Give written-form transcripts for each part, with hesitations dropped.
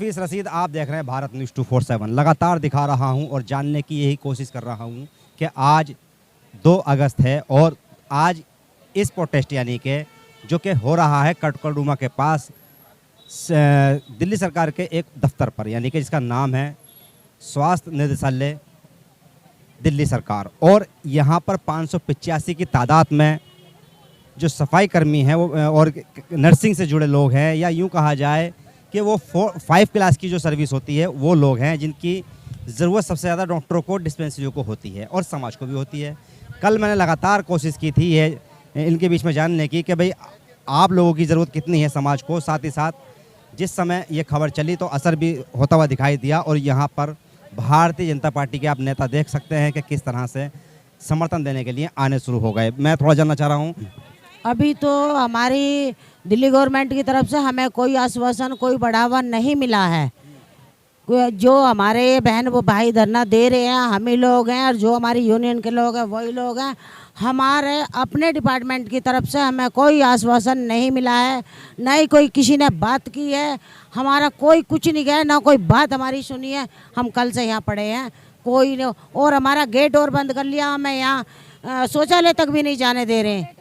हफीज़ रशीद, आप देख रहे हैं भारत न्यूज़ 247। लगातार दिखा रहा हूं और जानने की यही कोशिश कर रहा हूं कि आज 2 अगस्त है और आज इस प्रोटेस्ट यानी कि जो कि हो रहा है कटकड़ुमा के पास दिल्ली सरकार के एक दफ्तर पर, यानी कि जिसका नाम है स्वास्थ्य निदेशालय दिल्ली सरकार। और यहाँ पर 585 की तादाद में जो सफाई कर्मी हैं वो और नर्सिंग से जुड़े लोग हैं, या यूँ कहा जाए कि वो 5 क्लास की जो सर्विस होती है वो लोग हैं जिनकी ज़रूरत सबसे ज़्यादा डॉक्टरों को, डिस्पेंसरियों को होती है और समाज को भी होती है। कल मैंने लगातार कोशिश की थी ये इनके बीच में जानने की कि भाई आप लोगों की ज़रूरत कितनी है समाज को। साथ ही साथ जिस समय ये खबर चली तो असर भी होता हुआ दिखाई दिया और यहाँ पर भारतीय जनता पार्टी के आप नेता देख सकते हैं कि किस तरह से समर्थन देने के लिए आने शुरू हो गए। मैं थोड़ा जानना चाह रहा हूँ, अभी तो हमारी दिल्ली गवर्नमेंट की तरफ से हमें कोई आश्वासन, कोई बढ़ावा नहीं मिला है। जो हमारे बहन वो भाई धरना दे रहे हैं हम ही लोग हैं, और जो हमारी यूनियन के लोग हैं वही लोग हैं। हमारे अपने डिपार्टमेंट की तरफ से हमें कोई आश्वासन नहीं मिला है, न ही कोई किसी ने बात की है। हमारा कोई कुछ नहीं गया, ना कोई बात हमारी सुनी है। हम कल से यहाँ पड़े हैं, कोई नहीं। और हमारा गेट और बंद कर लिया, हमें यहाँ शौचालय तक भी नहीं जाने दे रहे हैं,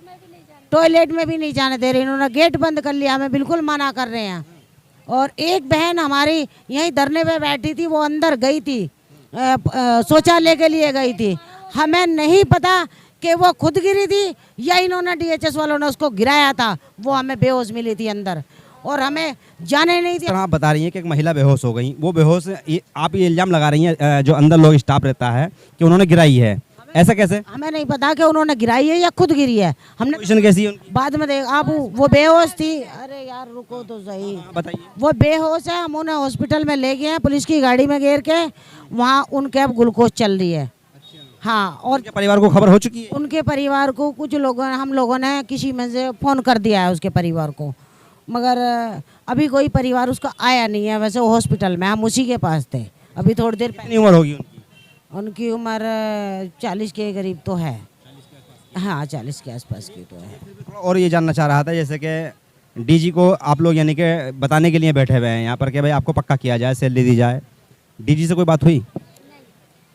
टॉयलेट में भी नहीं जाने दे रहे। इन्होंने गेट बंद कर लिया, हमें बिल्कुल मना कर रहे हैं। और एक बहन हमारी यहीं धरने पे बैठी थी, वो अंदर गई थी, शौचालय के लिए गई थी। हमें नहीं पता कि वो खुद गिरी थी या इन्होंने DHS वालों ने उसको गिराया था। वो हमें बेहोश मिली थी अंदर और हमें जाने नहीं थी। आप बता रही हैं कि एक महिला बेहोश हो गई, वो बेहोश आप ये इल्ज़ाम लगा रही हैं जो अंदर लोग स्टाफ रहता है कि उन्होंने गिराई है, ऐसा कैसे? हमें नहीं पता कि उन्होंने गिराई है या खुद गिरी है। हमने पोजीशन कैसी है उनकी? बाद में देख आप, वो बेहोश थी। अरे यार रुको तो सही, बताइए। वो बेहोश है। हम उन्हें हॉस्पिटल में ले गए हैं, पुलिस की गाड़ी में घेर के। वहाँ उनके अब ग्लूकोज चल रही है। हाँ, और उनके परिवार को खबर हो चुकी है? उनके परिवार को कुछ लोगों हम लोगों ने किसी में से फ़ोन कर दिया है उसके परिवार को, मगर अभी कोई परिवार उसका आया नहीं है। वैसे वो हॉस्पिटल में, हम उसी के पास थे अभी थोड़ी देर कितनी उम्र होगी उनकी? उनकी उम्र 40 के करीब तो है। हाँ, 40 के आसपास की तो है। और ये जानना चाह रहा था जैसे कि DG को आप लोग यानी कि बताने के लिए बैठे हुए हैं यहाँ पर कि भाई आपको पक्का किया जाए, सैलरी दी जाए। DG से कोई बात हुई?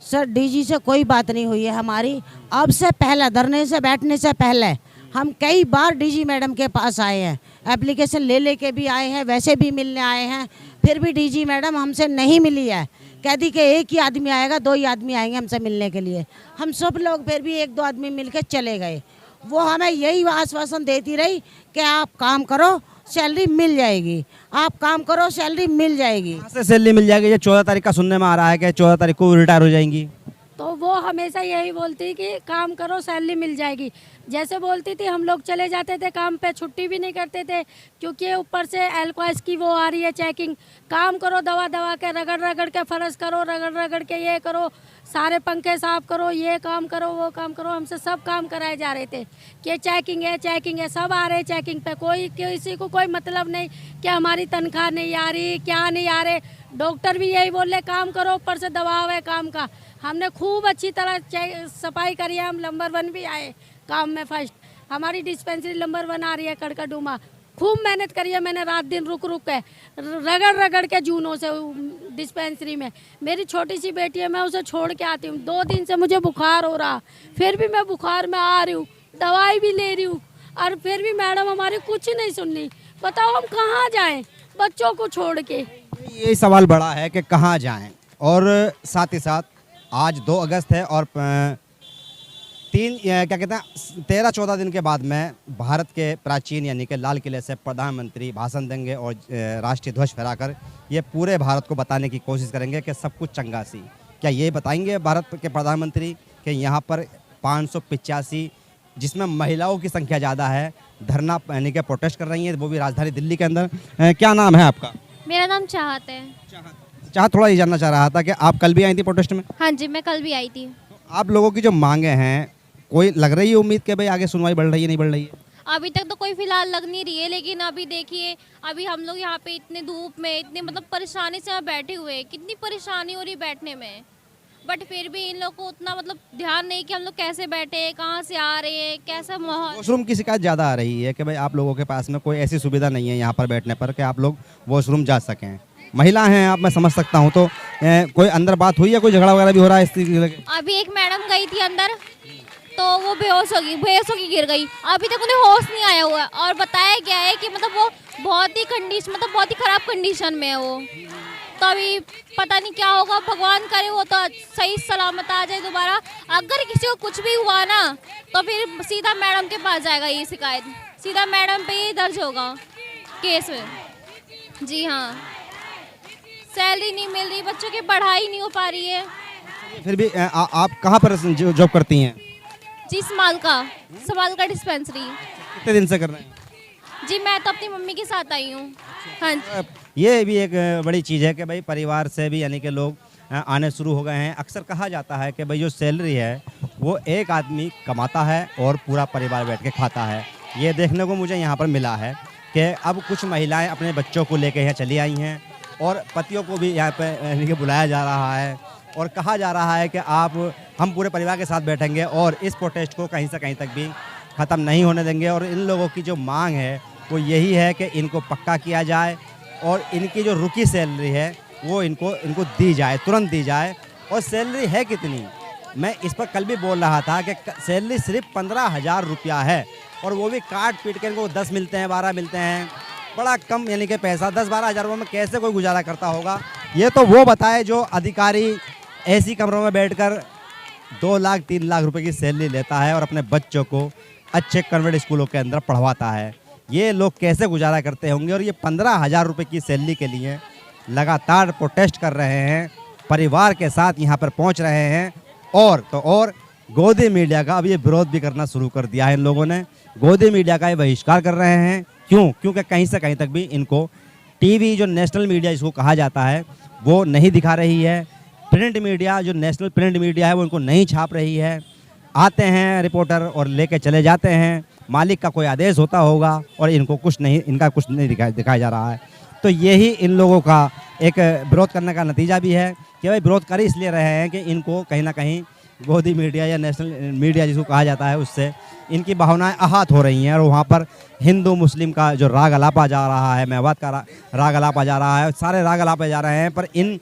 सर DG से कोई बात नहीं हुई है हमारी। अब से पहले, धरने से बैठने से पहले हम कई बार DG मैडम के पास आए हैं, एप्लीकेशन ले के भी आए हैं, वैसे भी मिलने आए हैं। फिर भी DG मैडम हमसे नहीं मिली है। कह दी कि एक ही आदमी आएगा, 2 ही आदमी आएंगे हमसे मिलने के लिए। हम सब लोग फिर भी 1-2 आदमी मिलकर चले गए। वो हमें यही आश्वासन देती रही कि आप काम करो सैलरी मिल जाएगी, आप काम करो सैलरी मिल जाएगी। कहाँ से सैलरी मिल जाएगी? ये 14 तारीख का सुनने में आ रहा है कि 14 तारीख को रिटायर हो जाएंगी। तो वो हमेशा यही बोलती कि काम करो सैलरी मिल जाएगी। जैसे बोलती थी हम लोग चले जाते थे काम पे, छुट्टी भी नहीं करते थे क्योंकि ऊपर से एल्कोहल की वो आ रही है चेकिंग। काम करो, दवा दवा के रगड़ रगड़ के फर्श करो, रगड़ रगड़ के ये करो, सारे पंखे साफ करो, ये काम करो, वो काम करो। हमसे सब काम कराए जा रहे थे कि चेकिंग है, सब आ रहे चेकिंग पे। कोई किसी को कोई मतलब नहीं कि हमारी तनख्वाह नहीं आ रही, क्या नहीं आ रहे। डॉक्टर भी यही बोल रहे काम करो, ऊपर से दबाव है काम का। हमने खूब अच्छी तरह सफाई करी है, हम नंबर 1 भी आए काम में, फर्स्ट। हमारी डिस्पेंसरी नंबर 1 आ रही है कड़कड़डूमा। खूब मेहनत करी है मैंने, रात दिन रुक रुक के, रगड़ रगड़ के जूनों से डिस्पेंसरी में। मेरी छोटी सी बेटी है, मैं उसे छोड़ के आती हूँ। 2 दिन से मुझे बुखार हो रहा, फिर भी मैं बुखार में आ रही हूँ, दवाई भी ले रही हूँ, और फिर भी मैडम हमारी कुछ नहीं सुन रही। बताओ हम कहाँ जाएँ बच्चों को छोड़ के? ये सवाल बड़ा है कि कहाँ जाएं। और साथ ही साथ आज 2 अगस्त है और 13-14 दिन के बाद में भारत के प्राचीन यानी कि लाल किले से प्रधानमंत्री भाषण देंगे और राष्ट्रीय ध्वज फहराकर ये पूरे भारत को बताने की कोशिश करेंगे कि सब कुछ चंगा सी। क्या ये बताएंगे भारत के प्रधानमंत्री कि यहाँ पर 585 जिसमें महिलाओं की संख्या ज़्यादा है धरना यानी कि प्रोटेस्ट कर रही हैं, वो भी राजधानी दिल्ली के अंदर। क्या नाम है आपका? मेरा नाम चाहत है। चाहत, थोड़ा ये जानना चाह रहा था कि आप कल भी आई थी प्रोटेस्ट में? हाँ जी, मैं कल भी आई थी। तो आप लोगों की जो मांगे हैं, कोई लग रही है उम्मीद कि भाई आगे सुनवाई बढ़ रही है, नहीं बढ़ रही है? अभी तक तो कोई फिलहाल लग नहीं रही है, लेकिन अभी देखिए, अभी हम लोग यहाँ पे इतने धूप में, इतने मतलब परेशानी से यहाँ बैठे हुए हैं। कितनी परेशानी हो रही बैठने में, बट फिर भी इन लोग को उतना मतलब ध्यान नहीं कि हम लोग कैसे बैठे, कहाँ से आ रहे हैं, कैसा माहौल। वॉशरूम की शिकायत ज़्यादा आ रही है कि भाई आप लोगों के पास में कोई ऐसी सुविधा नहीं है यहाँ पर बैठने पर कि आप लोग वॉशरूम जा सकें। महिला हैं आप, मैं समझ सकता हूँ। तो कोई अंदर बात हुई है, कोई झगड़ा वगैरह भी हो रहा है इस चीज़ के? अभी एक मैडम गई थी अंदर, तो वो बेहोश होगी गिर गई। अभी तक उन्हें होश नहीं आया हुआ है। और बताया गया है कि मतलब वो बहुत ही खराब कंडीशन में है वो। तो अभी पता नहीं क्या होगा, भगवान करे वो तो सही सलामत आ जाए दोबारा। अगर किसी को कुछ भी हुआ ना, तो फिर सीधा मैडम के पास जाएगा ये शिकायत, सीधा मैडम पे ही दर्ज होगा केस में। जी हाँ, सैलरी नहीं मिल रही, बच्चों की पढ़ाई नहीं हो पा रही है। फिर भी आप कहाँ पर जॉब करती हैं? जी समाल का डिस्पेंसरी। कितने दिन से कर रहे हैं? जी मैं तो अपनी मम्मी के साथ आई हूँ। हाँ जी। ये भी एक बड़ी चीज़ है कि भाई परिवार से भी यानी कि लोग आने शुरू हो गए हैं। अक्सर कहा जाता है कि भाई जो सैलरी है वो एक आदमी कमाता है और पूरा परिवार बैठ के खाता है। ये देखने को मुझे यहाँ पर मिला है कि अब कुछ महिलाएं अपने बच्चों को लेकर यहाँ चली आई हैं और पतियों को भी यहाँ पे यानी कि बुलाया जा रहा है और कहा जा रहा है कि हम पूरे परिवार के साथ बैठेंगे और इस प्रोटेस्ट को कहीं से कहीं तक भी ख़त्म नहीं होने देंगे। और इन लोगों की जो मांग है वो यही है कि इनको पक्का किया जाए और इनकी जो रुकी सैलरी है वो इनको दी जाए, तुरंत दी जाए। और सैलरी है कितनी, मैं इस पर कल भी बोल रहा था कि सैलरी सिर्फ 15,000 रुपया है और वो भी काट पीट के इनको 10 मिलते हैं, 12 मिलते हैं, बड़ा कम यानी कि पैसा। 10-12 हज़ार रुपये में कैसे कोई गुजारा करता होगा, ये तो वो बताए जो अधिकारी ऐसी कमरों में बैठकर 2 लाख 3 लाख रुपए की सैलरी लेता है और अपने बच्चों को अच्छे कन्वेंट स्कूलों के अंदर पढ़वाता है। ये लोग कैसे गुजारा करते होंगे। और ये 15,000 रुपये की सैलरी के लिए लगातार प्रोटेस्ट कर रहे हैं, परिवार के साथ यहाँ पर पहुँच रहे हैं। और गोदी मीडिया का अब ये विरोध भी करना शुरू कर दिया है इन लोगों ने। गोदी मीडिया का ये बहिष्कार कर रहे हैं। क्योंकि कहीं से कहीं तक भी इनको टीवी जो नेशनल मीडिया जिसको कहा जाता है वो नहीं दिखा रही है। प्रिंट मीडिया जो नेशनल प्रिंट मीडिया है वो इनको नहीं छाप रही है। आते हैं रिपोर्टर और लेके चले जाते हैं, मालिक का कोई आदेश होता होगा और इनका कुछ नहीं दिखाया जा रहा है। तो यही इन लोगों का एक विरोध करने का नतीजा भी है कि भाई विरोध कर इसलिए रहे हैं कि इनको कहीं ना कहीं गोदी मीडिया या नेशनल मीडिया जिसको कहा जाता है उससे इनकी भावनाएं आहत हो रही हैं। और वहाँ पर हिंदू मुस्लिम का जो राग अलापा जा रहा है, मेवात का राग अलापा जा रहा है, सारे राग अलापे जा रहे हैं, पर इन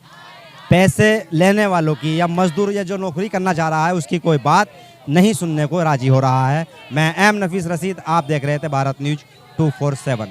पैसे लेने वालों की या मजदूर या जो नौकरी करना चाह रहा है उसकी कोई बात नहीं सुनने को राजी हो रहा है। मैं एम नफीस रशीद, आप देख रहे थे भारत न्यूज़ 247।